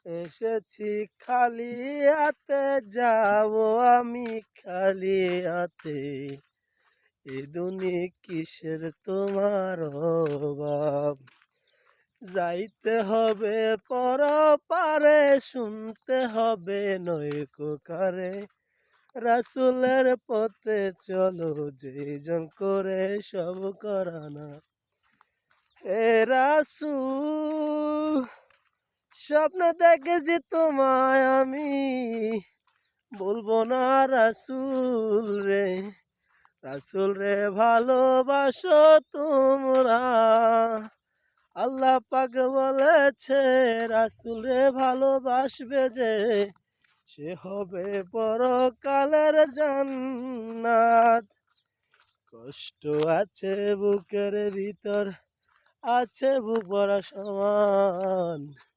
এসেছি খালি হাতে, যাব আমি খালি হাতে। এ দুনি কিসের তোমার অভাব? যাইতে হবে পরপারে, শুনতে হবে নয়কো কারে। রাসূলের পথে চলো, যেজন করে সব করানা। হে রাসূল, স্বপ্ন দেখেছি তোমায় আমি, বলবো না রাসূল রে। রাসূল রে ভালোবাসো তোমরা, আল্লাহ পাক বলেছে রাসূল রে ভালোবাসবে যে, সে হবে পরকালের জান্নাত। কষ্ট আছে বুকের ভিতর, আছে বুক ভরা সমান।